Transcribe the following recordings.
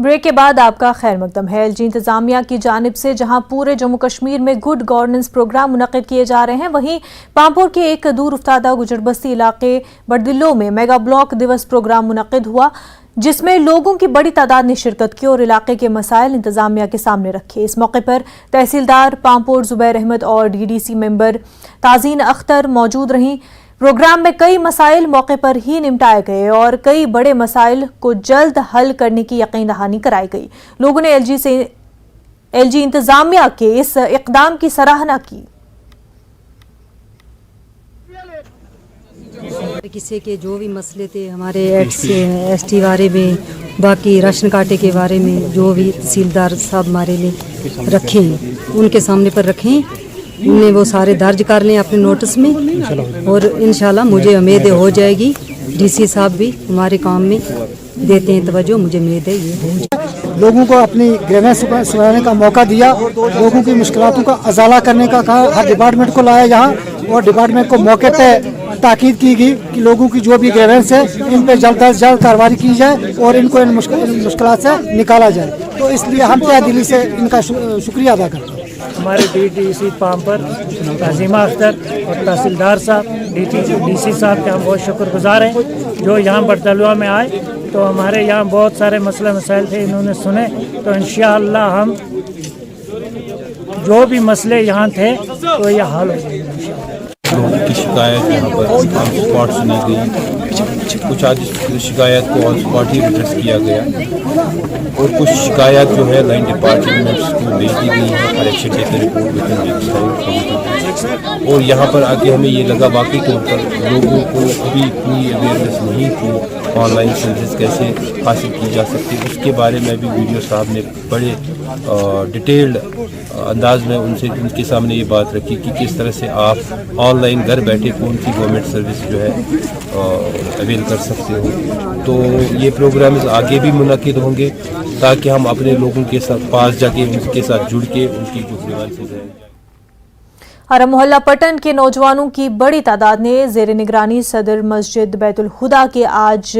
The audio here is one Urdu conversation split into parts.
بریک کے بعد آپ کا خیر مقدم ہے۔ ایل جی انتظامیہ کی جانب سے جہاں پورے جموں کشمیر میں گڈ گورننس پروگرام منعقد کیے جا رہے ہیں، وہیں پامپور کے ایک دور افتادہ گجر بستی علاقے بڑدلو میں میگا بلاک دیوس پروگرام منعقد ہوا، جس میں لوگوں کی بڑی تعداد نے شرکت کی اور علاقے کے مسائل انتظامیہ کے سامنے رکھے۔ اس موقع پر تحصیلدار پامپور زبیر احمد اور ڈی ڈی سی ممبر تازین اختر موجود رہیں۔ پروگرام میں کئی مسائل موقع پر ہی نمٹائے گئے اور کئی بڑے مسائل کو جلد حل کرنے کی یقین دہانی کرائی گئی۔ لوگوں نے ایل جی انتظامیہ کے اس اقدام کی سراہنا کی۔ کسی کے جو بھی مسئلے تھے ہمارے ایس ٹی بارے میں، باقی راشن کارڈ کے بارے میں جو بھی تحصیلدار صاحب ہمارے لیے رکھیں ان کے سامنے پر رکھیں، انہیں وہ سارے درج کر لیں اپنے نوٹس میں، اور انشاءاللہ مجھے امید ہو جائے گی۔ ڈی سی صاحب بھی ہمارے کام میں دیتے ہیں توجہ، مجھے امید ہے یہ ہو جائے۔ لوگوں کو اپنی گریوینس سنانے کا موقع دیا، لوگوں کی مشکلاتوں کا ازالہ کرنے کا کہا، ہر ڈپارٹمنٹ کو لایا یہاں اور ڈپارٹمنٹ کو موقع پہ تاکید کی گئی کہ لوگوں کی جو بھی گریوینس ہے ان پہ جلد از جلد کارروائی کی جائے اور ان کو ان مشکلات سے نکالا جائے۔ تو اس لیے ہم تہ دلی سے ان کا شکریہ ادا کرتے ہیں۔ ہمارے D D C Pampore Tazeema Akhtar اور تحصیلدار صاحب ڈی سی صاحب کے ہم بہت شکر گزار ہیں جو یہاں بڑدلوا میں آئے، تو ہمارے یہاں بہت سارے مسئلے مسائل تھے، انہوں نے سنے، تو انشاءاللہ ہم جو بھی مسئلے یہاں تھے تو یہ حل ہو جائیں گے۔ لوگوں کی شکایت یہاں پر آن اسپاٹ سنی گئی، کچھ آج شکایت کو آن اسپاٹ ہی ایڈریس کیا گیا اور کچھ شکایت جو ہے لائن ڈپارٹمنٹس کو بھیج دی گئی ہے فار ایکشن ٹیکن رپورٹ، اور یہاں پر آگے ہمیں یہ لگا واقعی طور پر لوگوں کو ابھی اتنی اویئرنیس نہیں تھی آن لائن سروس کیسے حاصل کی جا سکتی، اس کے بارے میں بھی ویڈیو صاحب نے بڑے ڈیٹیلڈ انداز میں ان کے سامنے یہ بات رکھی کہ کس طرح سے آپ آن لائن گھر بیٹھے کون سی گورنمنٹ سروس جو ہے اویل کر سکتے ہو۔ تو یہ پروگرامز آگے بھی منعقد ہوں گے تاکہ ہم اپنے لوگوں کے ساتھ پاس جا کے ان کے ساتھ جڑ کے ان کی جو گریوانسز ہیں۔ حرم محلہ پٹن کے نوجوانوں کی بڑی تعداد نے زیر نگرانی صدر مسجد بیت الہدا کے آج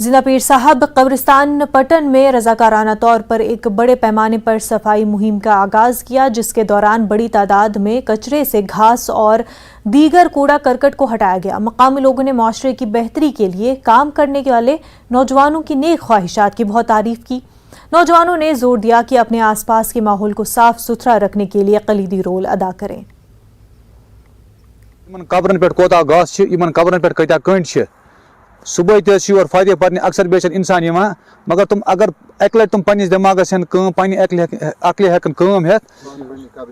زندہ پیر صاحب قبرستان پٹن میں رضاکارانہ طور پر ایک بڑے پیمانے پر صفائی مہم کا آغاز کیا، جس کے دوران بڑی تعداد میں کچرے سے گھاس اور دیگر کوڑا کرکٹ کو ہٹایا گیا۔ مقامی لوگوں نے معاشرے کی بہتری کے لیے کام کرنے والے نوجوانوں کی نیک خواہشات کی بہت تعریف کی۔ نوجوانوں نے زور دیا کہ اپنے آس پاس کے ماحول کو صاف ستھرا رکھنے کے لیے کلیدی رول ادا کریں۔ قبرن پہ کوتا گاس، قبرن پہ کتیا کنڈ، صبح تور فاتح پرنے اکثر بیچن انسان یوان، مگر تم اگر اکہ لٹہ تم پنس دماغس ہن پنہ عقلہِ ہیکن کام ہیت،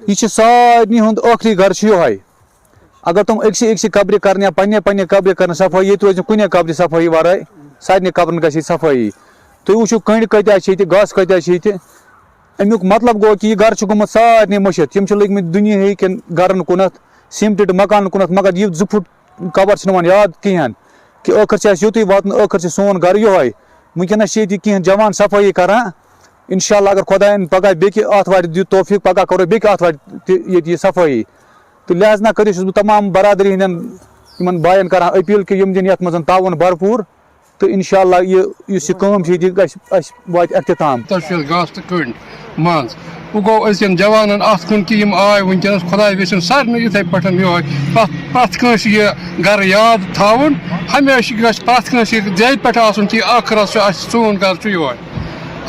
یہ سارنی ہند ٲخری گر یہ، اگر تم أکسی قبرِ کرن یا پنہ قبرِ کرن صفائی، یہ روز کُنہِ قبرِ صفائی ورٲے، سارنٕے قبرن گژھِ صفائی۔ تُہۍ وٕچھِو کنڈ کتیا چھِ ییٚتہِ، گاسہٕ کتیا چھِ ییٚتہِ، امیُک مطلب گوٚو کہ یہ گر چھُ گوٚمُت سارنٕے مٔشِتھ، یِم چھِ لٔگمٕتۍ دُنیا کٮ۪ن گرن کُنتھ، سیمٹِڈ مکانن کُنتھ، مگر یہ 2 فٹ قبر چھِنہٕ یِوان یاد کِہیٖنۍ کہ ٲخر چھِ اَسہِ یُتُے واتُن، ٲخر چھِ سون گرٕ یِہوٚے۔ وٕنکٮ۪نس چھِ ییٚتہِ کینٛہہ جوان صفٲیی کران، انشاءاللہ اگر خۄدایَن پگاہ بیٚکہِ آتھوارِ دیُت توفیٖق، پگاہ کرو بیٚکہِ آتھوارِ تہِ ییٚتہِ یہِ صفٲیی، تہٕ لہذا کٔرِتھ چھُس بہٕ تمام برادری ہٕنٛدٮ۪ن یِمن بایَن کران أپیٖل کہ یِم دِن یتھ منٛز تعاوُن بھرپوٗر، تہٕ انشاءاللہ یُس یہِ کٲم چھِ یہِ اَسہِ واتہِ اختتام۔ گاسہٕ تہٕ کٔنڈۍ منٛز وۄنۍ گوٚو أزکٮ۪ن جوانن اتھ کُن کہ یِم آے وٕنکٮ۪نس، خۄداے گٔژھِنۍ سارنٕے یِتھٕے پٲٹھۍ یِہوٚے پرٛٮ۪تھ کٲنٛسہِ یہِ گرٕ یاد تھاوُن، ہمیشہِ گژھِ پرٛٮ۪تھ کٲنٛسہِ یہِ دِلہِ پٮ۪ٹھ آسُن کہ ٲخرس چھُ اَسہِ سون گرٕ چھُ یِہوٚے۔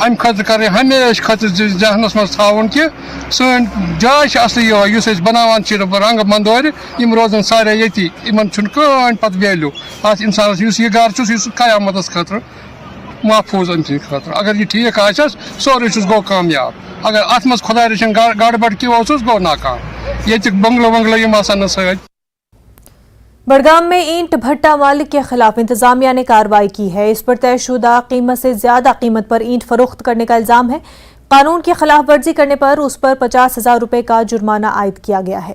امہِ خٲطرٕ کرٕنۍ ہمیشہِ خٲطرٕ ذہنس منٛز تھاوُن کہ سٲنۍ جاے چھِ اصلی یِہوٚے، یُس أسۍ بناوان چھِ رنٛگہٕ مندورِ، یِم روزن سارے ییٚتی، یِمن چھُنہٕ کٕہۭنۍ پتہٕ ویلیوٗ اتھ انسانس، یُس یہِ گرٕ چھُ سُہ چھُ قیامتس خٲطرٕ محفوٗظ أمۍ سٕنٛدِ خٲطرٕ۔ اگر یہِ ٹھیٖک آسٮ۪س سورُے چھُس گوٚو کامیاب، اگر اتھ منٛز خۄداے رٔچھِنۍ گڑبڑ کیٚنٛہہ اوسُس گوٚو ناکام، ییٚتِکۍ بنگلہٕ ونگلہٕ یِم آسن نہٕ سۭتۍ۔ بڑگام میں اینٹ بھٹا مالک کے خلاف انتظامیہ نے کارروائی کی ہے۔ اس پر طے شدہ قیمت سے زیادہ قیمت پر اینٹ فروخت کرنے کا الزام ہے۔ قانون کی خلاف ورزی کرنے پر اس پر 50,000 روپے کا جرمانہ عائد کیا گیا ہے۔